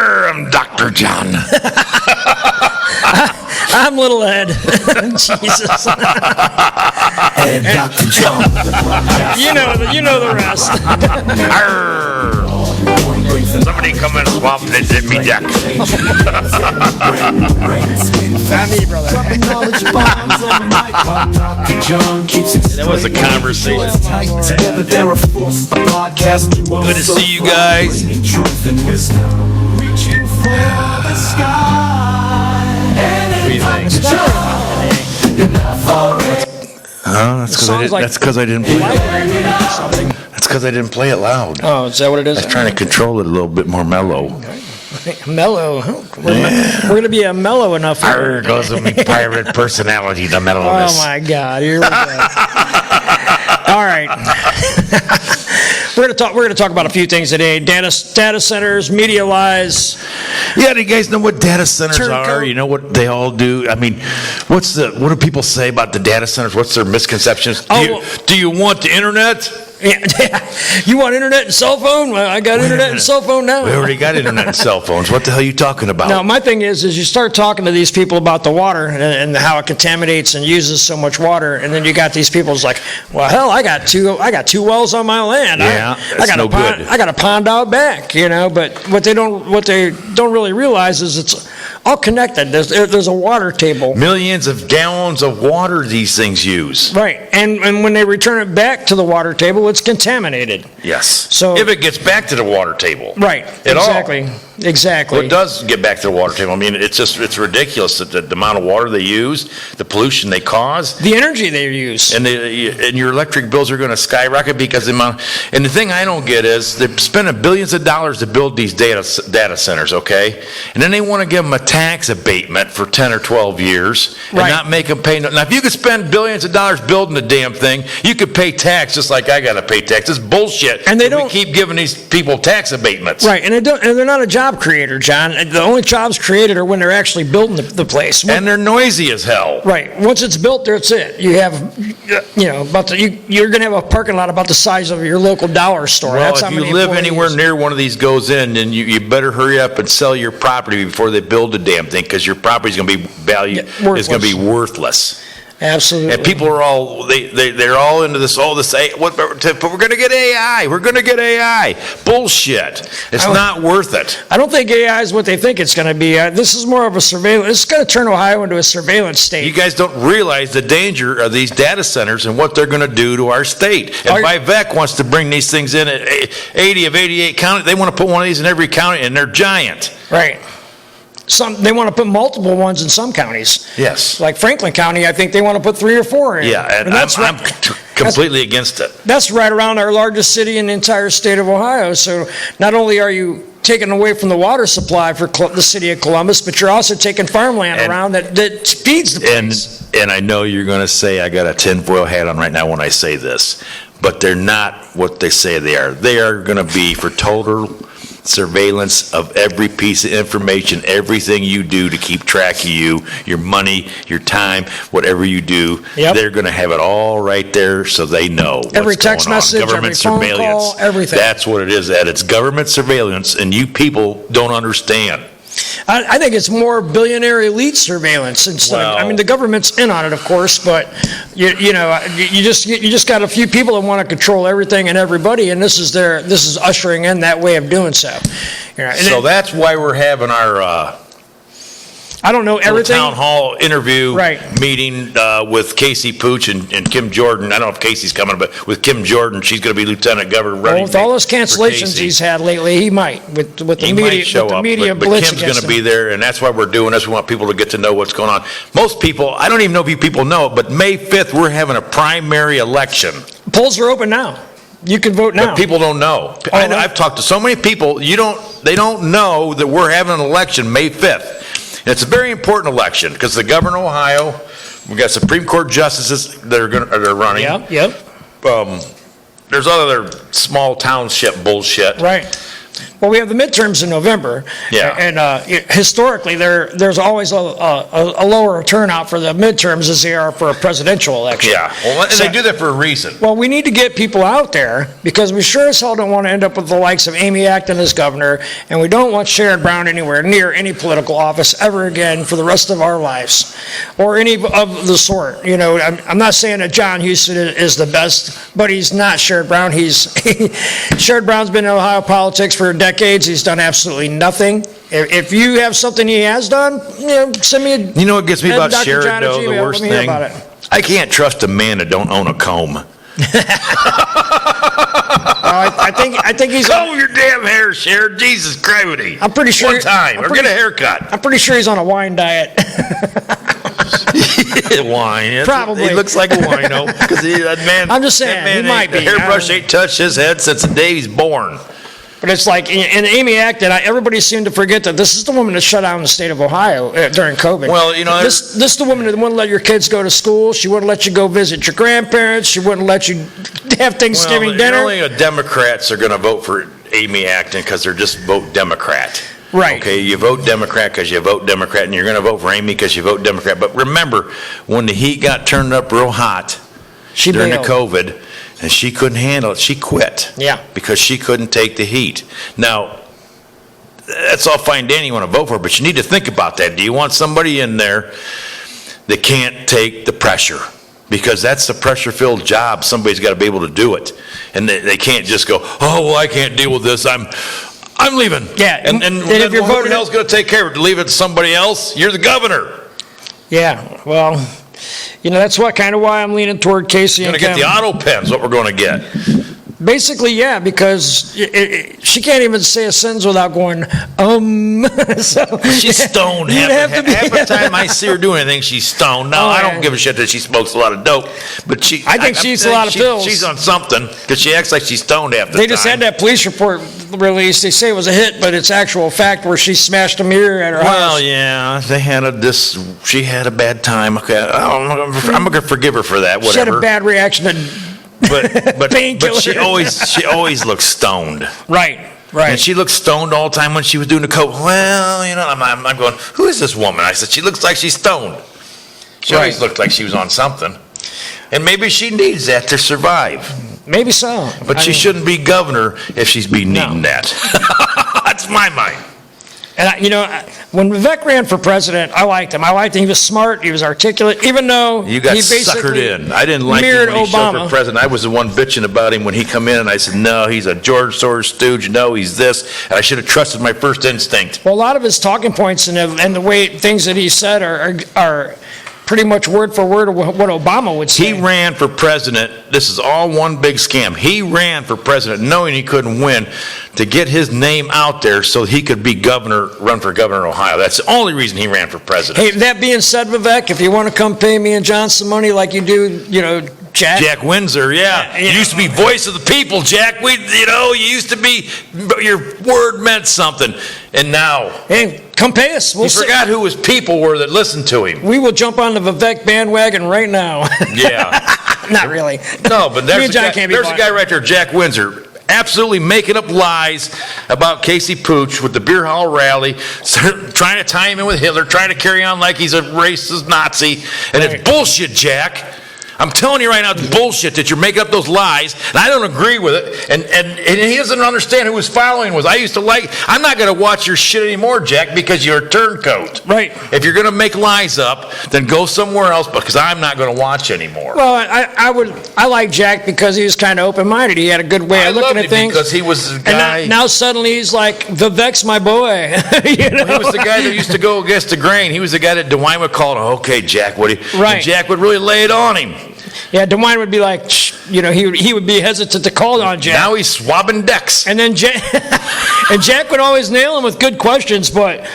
I'm Dr. John. I'm Little Ed. Jesus. And Dr. John. You know the rest. Somebody come in and swamp and hit me deck. Not me, brother. That was a conversation. Good to see you guys. That's because I didn't play it. That's because I didn't play it loud. Oh, is that what it is? I was trying to control it a little bit more mellow. Mellow. We're going to be a mellow enough. There goes with my pirate personality, the mellowness. Oh my God! Here we go. All right. We're going to talk about a few things today. Data centers, media lies. Yeah, do you guys know what data centers are? You know what they all do? I mean, what do people say about the data centers? What's their misconceptions? Do you want the internet? Yeah. You want internet and cell phone? Well, I got internet and cell phone now. We already got internet and cell phones. What the hell are you talking about? No, my thing is you start talking to these people about the water and how it contaminates and uses so much water, and then you got these people who's like, well, hell, I got two wells on my land. Yeah, I got a pond out back, But what they don't really realize is it's all connected. There's a water table. Millions of gallons of water these things use. Right, and when they return it back to the water table, it's contaminated. Yes. So if it gets back to the water table. Right. Exactly. Well, it does get back to the water table. I mean, it's ridiculous that the amount of water they use, the pollution they cause, the energy they use, and your electric bills are going to skyrocket because the amount. And the thing I don't get is they're spending billions of dollars to build these data centers, okay? And then they want to give them a tax abatement for 10 or 12 years and not make them pay. Now, if you could spend billions of dollars building the damn thing, you could pay tax just like I got to pay tax. It's bullshit. And we keep giving these people tax abatements. Right, and they're not a job creator, John. The only jobs created are when they're actually building the place. And they're noisy as hell. Right. Once it's built, that's it. You have, you're going to have a parking lot about the size of your local dollar store. Well, that's if you live anywhere near one of these goes in, then you better hurry up and sell your property before they build the damn thing, because your property's going to be is going to be worthless. Absolutely. And people are all they're all into this. We're going to get AI. We're going to get AI. Bullshit. It's not worth it. I don't think AI is what they think it's going to be. This is more of a surveillance. It's going to turn Ohio into a surveillance state. You guys don't realize the danger of these data centers and what they're going to do to our state. And VEC wants to bring these things in at 80 of 88 counties. They want to put one of these in every county, and they're giant. Right. They want to put multiple ones in some counties. Yes. Like Franklin County, I think they want to put 3 or 4 in. Yeah, and I'm completely against it. That's right around our largest city in the entire state of Ohio. So not only are you taking away from the water supply for the city of Columbus, but you're also taking farmland around that feeds the place. And I know you're going to say I got a tinfoil hat on right now when I say this, but they're not what they say they are. They are going to be for total surveillance of every piece of information, everything you do to keep track of you, your money, your time, whatever you do. Yep. They're going to have it all right there so they know every text message, government every phone call, everything. That's what it is, Ed. It's government surveillance, and you people don't understand. I think it's more billionaire elite surveillance instead. I mean, the government's in on it, of course, but you just got a few people that want to control everything and everybody, and this is ushering in that way of doing so. So that's why we're having our I don't know everything. Town hall interview meeting with Casey Pooch and Kim Jordan. I don't know if Casey's coming, but with Kim Jordan, she's going to be lieutenant governor. Well, with all those cancellations he's had lately, he might with the media. Show up, but Kim's going to be there, and that's why we're doing this. We want people to get to know what's going on. Most people, I don't even know if you people know, but May 5th we're having a primary election. Polls are open now. You can vote now. But people don't know. I've talked to so many people. They don't know that we're having an election May 5th. And it's a very important election because the governor of Ohio, we've got Supreme Court justices that are running. Yep. There's other small township bullshit. Right. Well, we have the midterms in November. Yeah. And historically, there's always a lower turnout for the midterms as there are for a presidential election. Yeah, well, and they do that for a reason. Well, we need to get people out there because we sure as hell don't want to end up with the likes of Amy Acton as governor, and we don't want Sherrod Brown anywhere near any political office ever again for the rest of our lives, or any of the sort. You know, I'm not saying that John Houston is the best, but he's not Sherrod Brown. Sherrod Brown's been in Ohio politics for decades. He's done absolutely nothing. If you have something he has done, send me a. You know what gets me about Dr. Sherrod, John though, the Gmail, worst let me hear thing? about it. I can't trust a man that don't own a comb. I think he's. Comb your damn hair, Sherrod. Jesus Christ. I'm pretty sure. One time, or get a haircut. I'm pretty sure he's on a wine diet. Wine. Probably. He looks like a wino. Because that man. I'm just saying, he might be. The hairbrush ain't touched his head since the day he's born. But it's like, in Amy Acton, everybody seemed to forget that this is the woman that shut down the state of Ohio during COVID. Well, you know, this is the woman that wouldn't let your kids go to school. She wouldn't let you go visit your grandparents. She wouldn't let you have Thanksgiving dinner. Only Democrats are going to vote for Amy Acton because they're just vote Democrat. Right. Okay, you vote Democrat because you vote Democrat, and you're going to vote for Amy because you vote Democrat. But remember, when the heat got turned up real hot during the COVID, and she couldn't handle it, she quit. Yeah. Because she couldn't take the heat. Now, that's all fine and dandy you want to vote for, but you need to think about that. Do you want somebody in there that can't take the pressure? Because that's the pressure-filled job. Somebody's got to be able to do it. And they can't just go, oh, well, I can't deal with this. I'm leaving. Yeah. And if you're voting, who else going to take care of it? Leave it to somebody else? You're the governor. Yeah, well, that's why I'm leaning toward Casey You're and going to get Kevin. the auto pens, what we're going to get. Basically, yeah, because she can't even say a sentence without going, so She's stoned. Half the time I see her do anything, she's stoned. Now, I don't give a shit that she smokes a lot of dope, but I think she eats a lot of pills. She's on something, because she acts like she's stoned half the time. They just had that police report released. They say it was a hit, but it's actual fact where she smashed a mirror at her house. Well, yeah, they had she had a bad time. Okay, I'm going to forgive her for that, whatever. She had a bad reaction to but painkiller. she always looks stoned. Right. And she looked stoned all the time when she was doing the coke. Well, I'm going, who is this woman? I said, she looks like she's stoned. She always looked like she was on something. And maybe she needs that to survive. Maybe so. But she shouldn't be governor if she's been needing that. That's my mind. And, when Vivek ran for president, I liked him. He was smart. He was articulate, even though You got he basically suckered in. I didn't like him mirrored when he showed Obama. for president. I was the one bitching about him when he come in, and I said, no, he's a George Soros stooge. No, he's this. And I should have trusted my first instinct. Well, a lot of his talking points and the way things that he said are pretty much word for word of what Obama would say. He ran for president. This is all one big scam. He ran for president knowing he couldn't win to get his name out there so he could be run for governor of Ohio. That's the only reason he ran for president. Hey, that being said, Vivek, if you want to come pay me and John some money like you do, Jack Windsor, yeah. You used to be voice of the people, Jack. You used to be, your word meant something. And now, hey, come pay us. he forgot who his people were that listened to him. We will jump on the Vivek bandwagon right now. Yeah. Not really. No, but there's a guy guy right there, Jack Windsor, absolutely making up lies about Casey Pooch with the beer hall rally, trying to tie him in with Hitler, trying to carry on like he's a racist Nazi. And it's bullshit, Jack. I'm telling you right now, it's bullshit that you're making up those lies, and I don't agree with it, and he doesn't understand who his following was. I'm not going to watch your shit anymore, Jack, because you're a turncoat. Right. If you're going to make lies up, then go somewhere else, because I'm not going to watch anymore. Well, I like Jack because he was kind of open-minded. He had a good way of looking at things. Because he was the guy. And now suddenly he's like, Vivek's my boy. He was the guy that used to go against the grain. He was the guy that DeWine would call, okay, Jack, what do you... Right. And Jack would really lay it on him. Yeah, DeWine would be like, he would be hesitant to call on Jack. Now he's swabbing decks. And then Jack would always nail him with good questions, but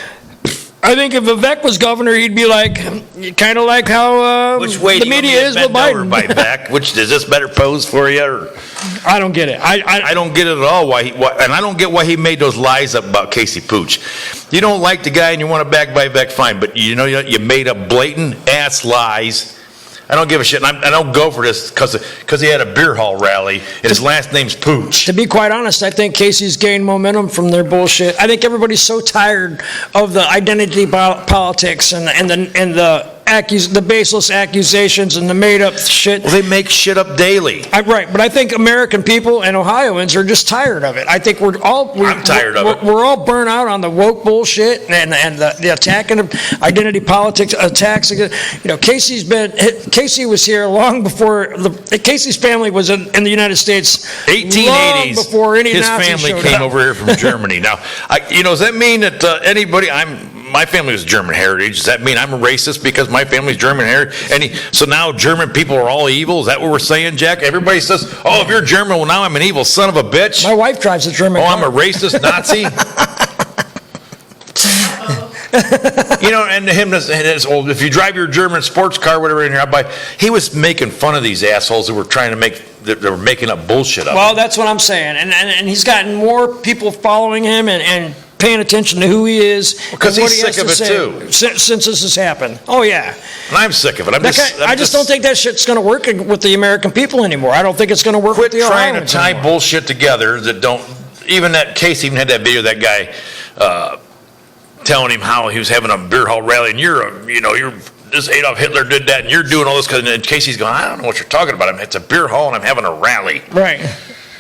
I think if Vivek was governor, he'd be like, kind of like how Which way the media is with Biden. By back? Which is this better pose for you? Or? I don't get it. I don't get it at all. And I don't get why he made those lies up about Casey Pooch. You don't like the guy and you want to back by back, fine. But you made up blatant ass lies I don't give a shit. And I don't go for this because he had a beer hall rally, and his last name's Pooch. To be quite honest, I think Casey's gained momentum from their bullshit. I think everybody's so tired of the identity politics and the baseless accusations and the made-up shit. Well, they make shit up daily. Right, but I think American people and Ohioans are just tired of it. I think I'm tired of it. We're all burnt out on the woke bullshit and the attacking of identity politics, attacks. You know, Casey was here long before Casey's family was in the United States. 1880s. Long before any his Nazi family showed came up. over here from Germany. Now, does that mean that my family was German heritage? Does that mean I'm a racist because my family's German heritage? So now German people are all evil? Is that what we're saying, Jack? Everybody says, if you're German, well, now I'm an evil son of a bitch. My wife drives a German car. I'm a racist Nazi? And him, if you drive your German sports car, whatever, in here, he was making fun of these assholes who were they were making up bullshit up. Well, that's what I'm saying. And he's gotten more people following him and paying attention to who he is. Because he's sick of it too. Since this has happened. Oh, yeah. And I'm sick of it. I just don't think that shit's going to work with the American people anymore. I don't think it's going to work with the Quit trying to Ohioans tie anymore. bullshit together that don't. Even that case even had that video of that guy telling him how he was having a beer hall rally, and you're this Adolf Hitler did that, and you're doing all this because Casey's going, I don't know what you're talking about. It's a beer hall, and I'm having a rally. Right.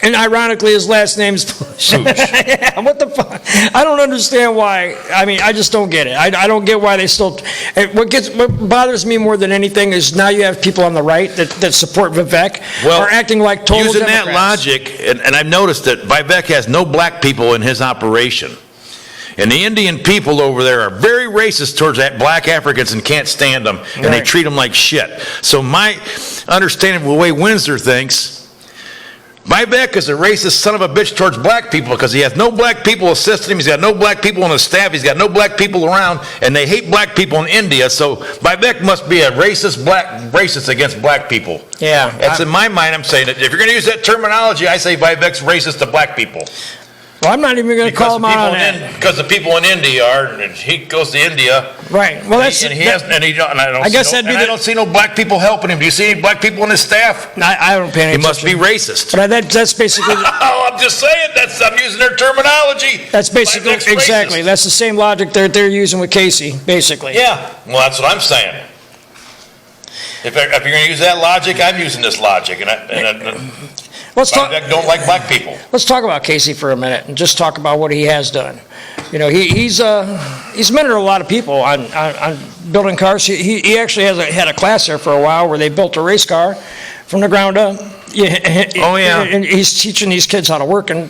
And ironically, his last name's Pooch. Yeah, what the fuck? I don't understand why. I mean, I just don't get it. I don't get why they still. What bothers me more than anything is now you have people on the right that support Vivek are acting like total using Democrats. that logic, and I've noticed that Vivek has no black people in his operation. And the Indian people over there are very racist towards black Africans and can't stand them, and they treat them like shit. So my understanding of the way Windsor thinks, Vivek is a racist son of a bitch towards black people because he has no black people assisting him. He's got no black people on his staff. He's got no black people around, and they hate black people in India. So Vivek must be a racist against black people. Yeah. That's in my mind. I'm saying that if you're going to use that terminology, I say Vivek's racist to black people. Well, I'm not even going to call him out on that. Because the people in India are, and he goes to India. Right. Well, that's. I don't see no black people helping him. Do you see any black people on his staff? I don't pay any He must be racist. But that's basically. I'm just saying. I'm using their terminology. That's basically exactly. Racist. That's the same logic they're using with Casey, basically. Yeah. Well, that's what I'm saying. If you're going to use that logic, I'm using this logic, Vivek don't like black people. Let's talk about Casey for a minute and just talk about what he has done. He's mentored a lot of people on building cars. He actually had a class there for a while where they built a race car from the ground up. Oh yeah. And he's teaching these kids how to work on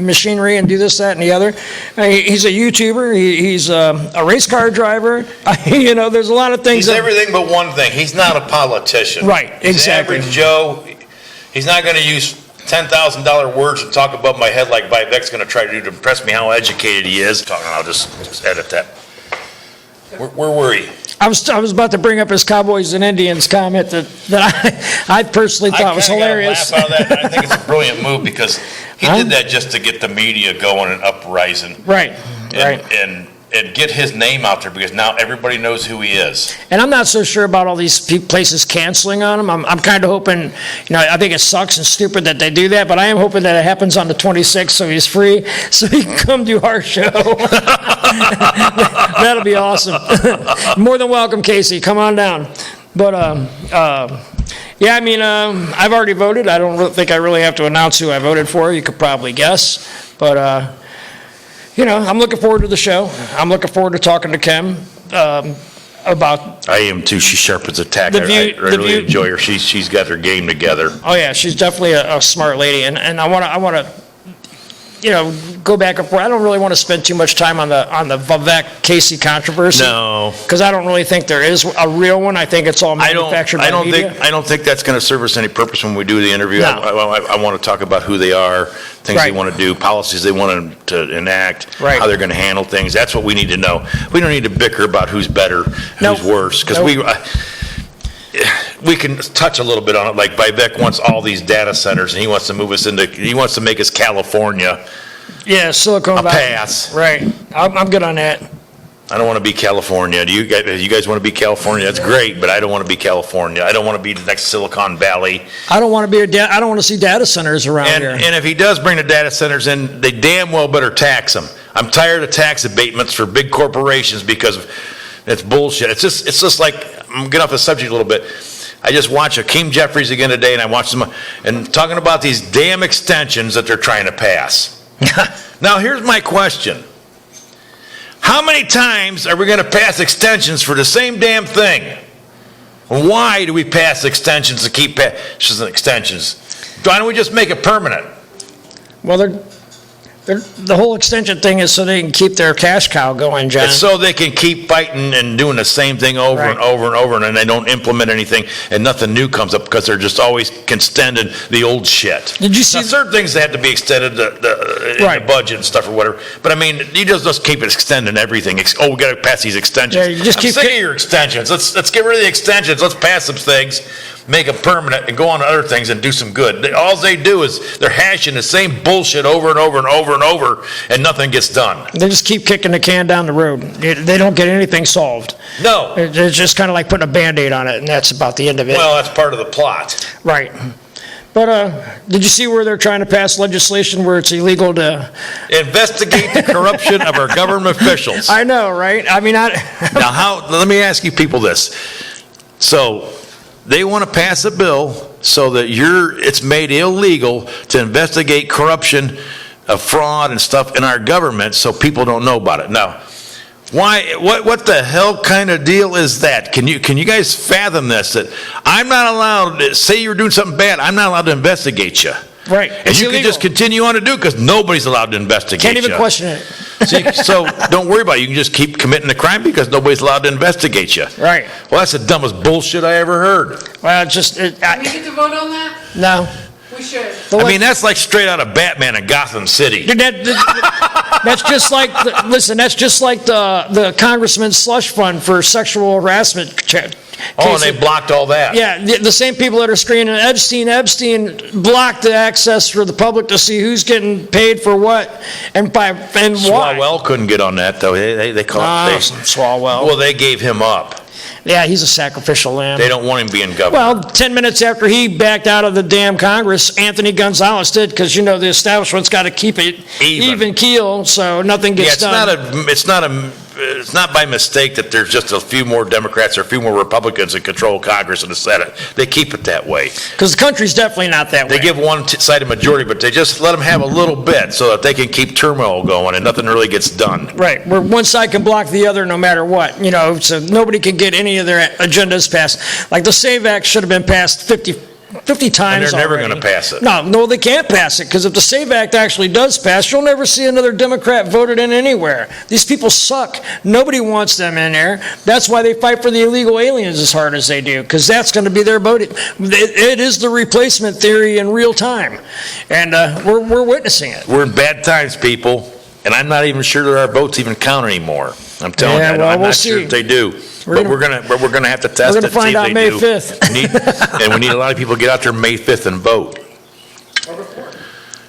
machinery and do this, that, and the other. He's a YouTuber. He's a race car driver. There's a lot of things. He's everything but one thing. He's not a politician. Right. He's exactly. Average Joe. He's not going to use $10,000 words to talk above my head like Vivek's going to try to do to impress me how educated he is. I'll just edit that. Where were you? I was about to bring up his Cowboys and Indians comment that I personally thought was hilarious. I laugh out of that. I think it's a brilliant move because he did that just to get the media going and uprising. Right. And get his name out there because now everybody knows who he is. And I'm not so sure about all these places canceling on him. I'm kind of hoping, I think it sucks and stupid that they do that, but I am hoping that it happens on the 26th so he's free, so he can come do our show. That'll be awesome. More than welcome, Casey. Come on down. But, I've already voted. I don't think I really have to announce who I voted for. You could probably guess. But, I'm looking forward to the show. I'm looking forward to talking to Kim about. I am too. She's sharp as a tack. I really enjoy her. She's got her game together. Oh yeah, she's definitely a smart lady, and I want to go back and forth. I don't really want to spend too much time on the Vivek Casey controversy. No, because I don't really think there is a real one. I think it's all manufactured by the media. I don't think that's going to serve us any purpose when we do the interview. No. I want to talk about who they are, things they want to do, policies they want to enact, how they're going to handle things. That's what we need to know. We don't need to bicker about who's better, who's worse, because we can touch a little bit on it. Like Vivek wants all these data centers, and he wants to make us California. Yeah, Silicon Valley. Pass. Right. I'm good on that. I don't want to be California. Do you guys want to be California? That's great, but I don't want to be California. I don't want to be the next Silicon Valley. I don't want to be I don't want to see data centers around And, here. and if he does bring the data centers in, they damn well better tax them. I'm tired of tax abatements for big corporations because it's bullshit. It's just like, I'm getting off the subject a little bit. I just watched Hakeem Jeffries again today, and I watched him and talking about these damn extensions that they're trying to pass. Now, here's my question. How many times are we going to pass extensions for the same damn thing? Why do we pass extensions to keep passing extensions? Why don't we just make it permanent? Well, the whole extension thing is so they can keep their cash cow going, John. It's so they can keep fighting and doing the same thing over and over and over, and then they don't implement anything, and nothing new comes up because they're just always extending the old shit. Did you see? Now, certain things have to be extended in the budget and stuff or whatever, but I mean, you just keep it extending everything. Oh, we got to pass these extensions. Yeah, you just I'm keep sick of your extensions. Let's get rid of the extensions. Let's pass some things, make them permanent, and go on to other things and do some good. All they do is they're hashing the same bullshit over and over and over and over, and nothing gets done. They just keep kicking the can down the road. They don't get anything solved. No. It's just kind of like putting a Band-Aid on it, and that's about the end of it. Well, that's part of the plot. Right. But did you see where they're trying to pass legislation where it's illegal to... Investigate the corruption of our government officials. I know, right? I mean, Now, let me ask you people this. So, they want to pass a bill so that it's made illegal to investigate corruption of fraud and stuff in our government so people don't know about it. Now, why? What the hell kind of deal is that? Can you guys fathom this? That I'm not allowed to say you're doing something bad. I'm not allowed to investigate you. right. And It's you can illegal. just continue on to do it because nobody's allowed to investigate Can't even you. question it. See, so don't worry about it. You can just keep committing the crime because nobody's allowed to investigate you. Right. Well, that's the dumbest bullshit I ever heard. Well, it's just... Do we get to vote on that? no. We should. I mean, that's like straight out of Batman in Gotham City. Dude, that's just like, that's just like the congressman's slush fund for sexual harassment. Oh, and they blocked all that. Yeah, the same people that are screaming, Epstein blocked the access for the public to see who's getting paid for what and why. Swalwell couldn't get on that, though. They called Swalwell. Well, they gave him up. Yeah, he's a sacrificial lamb. They don't want him being governor. Well, 10 minutes after he backed out of the damn Congress, Anthony Gonzalez did, because, the establishment's got to keep it even keel, so nothing gets done. It's not by mistake that there's just a few more Democrats or a few more Republicans that control Congress and the Senate. They keep it that way. Because the country's definitely not that way. They give one side a majority, but they just let them have a little bit so that they can keep turmoil going and nothing really gets done. Right, where one side can block the other no matter what, so nobody can get any of their agendas passed. Like the SAVE Act should have been passed 50 times And they're never already. going to pass it. No, they can't pass it, because if the SAVE Act actually does pass, you'll never see another Democrat voted in anywhere. These people suck. Nobody wants them in there. That's why they fight for the illegal aliens as hard as they do, because that's going to be their vote. It is the replacement theory in real time, and we're witnessing it. We're in bad times, people, and I'm not even sure that our votes even count anymore. I'm telling Yeah, you, well, I'm we'll not sure see. if they do. We're We're gonna have to test We're it gonna and see find if out they May do. 5th. And we need a lot of people to get out there May 5th and vote.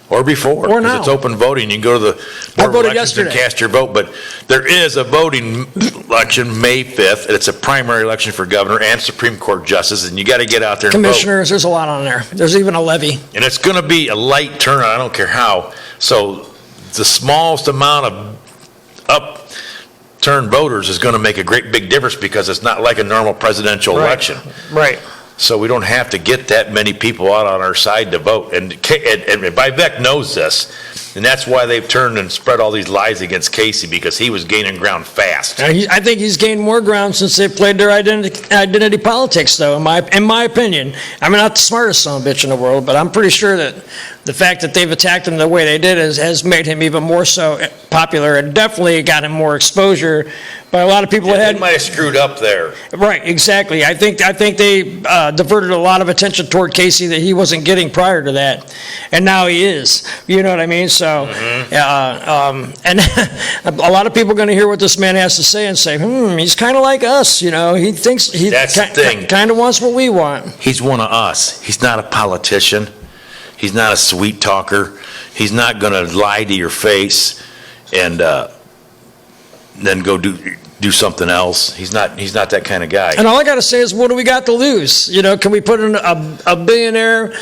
Or before. Or 'cause now. it's open voting. You can go to the Board of voted Elections and yesterday. cast your vote. But there is a voting election May 5th. And it's a primary election for governor and Supreme Court justice. And you got to get out there and vote. Commissioners, there's a lot on there. There's even a levy. And it's going to be a light turnout. I don't care how. So the smallest amount of upturned voters is going to make a great big difference because it's not like a normal presidential election. Right. So we don't have to get that many people out on our side to vote. And Vivek knows this, and that's why they've turned and spread all these lies against Casey, because he was gaining ground fast. I think he's gained more ground since they played their identity politics, though, in my opinion. I'm not the smartest son of a bitch in the world, but I'm pretty sure that the fact that they've attacked him the way they did has made him even more so popular, and definitely got him more exposure by a lot of people that They had. might have screwed up there. Right, exactly. I think they diverted a lot of attention toward Casey that he wasn't getting prior to that, and now he is. You know what I mean? So, and a lot of people are going to hear what this man has to say and say, he's kind of like us. He thinks he That's the thing. kind of wants what we want. He's one of us. He's not a politician. He's not a sweet talker. He's not going to lie to your face and then go do do something else. He's not that kind of guy. And all I got to say is, what do we got to lose? Can we put in a billionaire,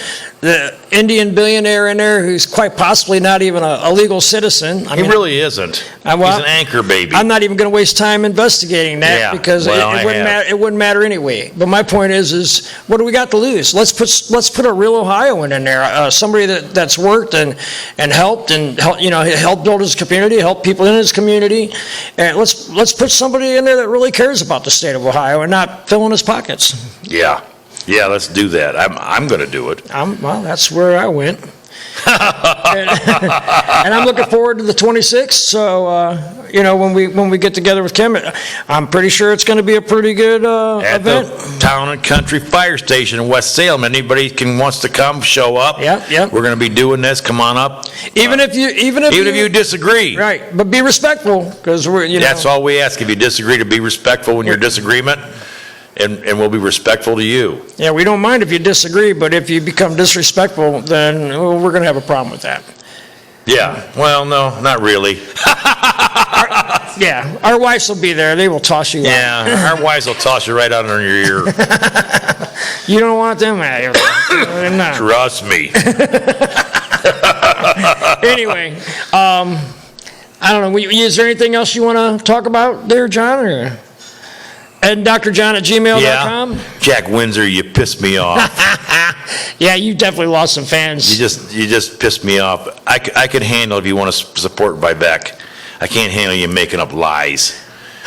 the Indian billionaire in there who's quite possibly not even a legal citizen? He really isn't. He's an anchor baby. I'm not even going to waste time investigating that because it wouldn't matter. It wouldn't matter anyway. But my point is what do we got to lose? Let's put a real Ohioan in there, somebody that's worked and helped help build his community, help people in his community, and let's put somebody in there that really cares about the state of Ohio and not filling his pockets. Yeah, let's do that. I'm going to do it. Well, that's where I went. and I'm looking forward to the 26th. So, when we get together with Kim, I'm pretty sure it's going to be a pretty good At event. the Town and Country Fire Station in West Salem. Anybody wants to come, show up. Yep. We're going to be doing this. Come on up. Even if you disagree. right, but be respectful because That's all we ask. If you disagree, to be respectful in your disagreement, and we'll be respectful to you. Yeah, we don't mind if you disagree, but if you become disrespectful, then we're going to have a problem with that. Yeah. Well, no, not really. Our wives will be there. They will toss you out. Yeah, our wives will toss you right under your ear. You don't want them at you. No. Trust me. Anyway, I don't know. Is there anything else you want to talk about there, John? Or? And drjohn@gmail.com? Yeah. Jack Windsor, you pissed me off. Yeah, you definitely lost some fans. You just pissed me off. I can handle if you want to support Vivek. I can't handle you making up lies.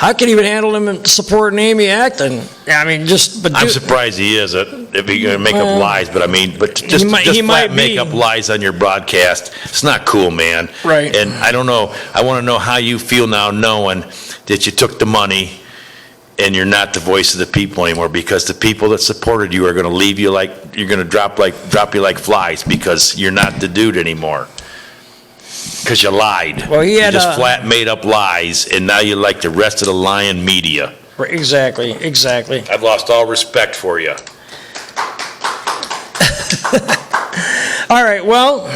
I can even handle him and supporting Amy Acton. I mean, I'm surprised he isn't. If he's going to make up lies, but just flat make up lies on your broadcast. It's not cool, man. Right. And I don't know. I want to know how you feel now, knowing that you took the money and you're not the voice of the people anymore, because the people that supported you are going to leave you you're going to drop you like flies because you're not the dude anymore. Because you lied. Well, you just flat made up lies, and now you're like the rest of the lying media. Exactly. I've lost all respect for you. All right, well,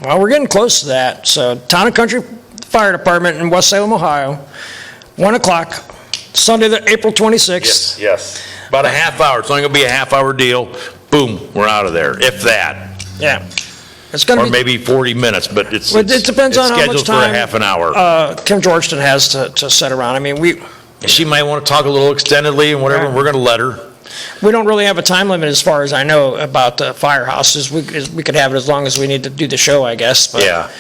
we're getting close to that. So, Town and Country Fire Department in West Salem, Ohio, 1 o'clock, Sunday, April 26th. Yes. About a half hour. It's only going to be a half-hour deal. Boom, we're out of there, if that. Yeah. It's going to or maybe 40 minutes, but it depends on how much scheduled for a half an hour. Kim Georgeton has to sit around. I mean, she might want to talk a little extendedly and whatever. We're going to let her. We don't really have a time limit as far as I know about the firehouses. We could have it as long as we need to do the show, I guess. But, yeah.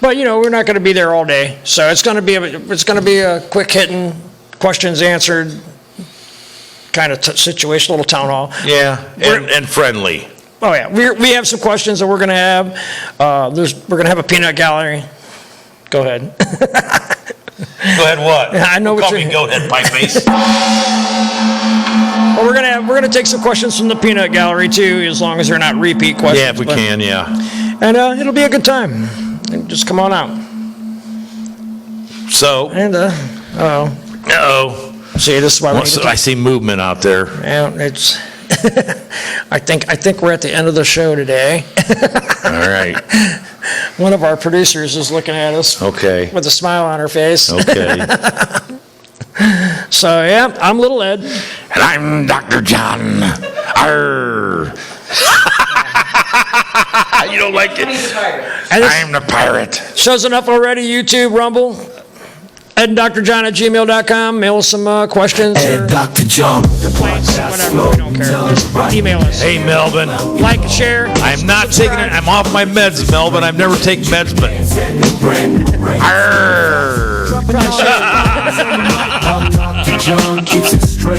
But we're not going to be there all day, so it's going to be a quick hitting, questions answered kind of situation, little town hall. Yeah, and friendly. Oh yeah, we have some questions that we're going to have. We're going to have a peanut gallery. Go ahead. Go ahead. What? I know what you're. Go ahead, pie face. Well, we're gonna take some questions from the peanut gallery too, as long as they're not repeat questions. Yeah, if we can. Yeah. And it'll be a good time. Just come on out. So. And see, this is why I see movement out there. Yeah, it's. I think we're at the end of the show today. All right. One of our producers is looking at us. Okay. With a smile on her face. Okay. So yeah, I'm Little Ed. And I'm Dr. John. Arr. You don't like it? I'm the pirate. Show's enough already. YouTube, Rumble. Ed and drjohn@gmail.com. Mail us some questions. Ed Dr. John. Complaints, whatever. We don't care. Just email us. Hey, Melvin. Like and share. I'm not taking it. I'm off my meds, Melvin. I've never taken meds, but. Arr.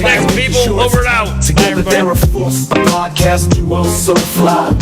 Thanks, people. Over and out. Together they're a force, a podcast duo so fly.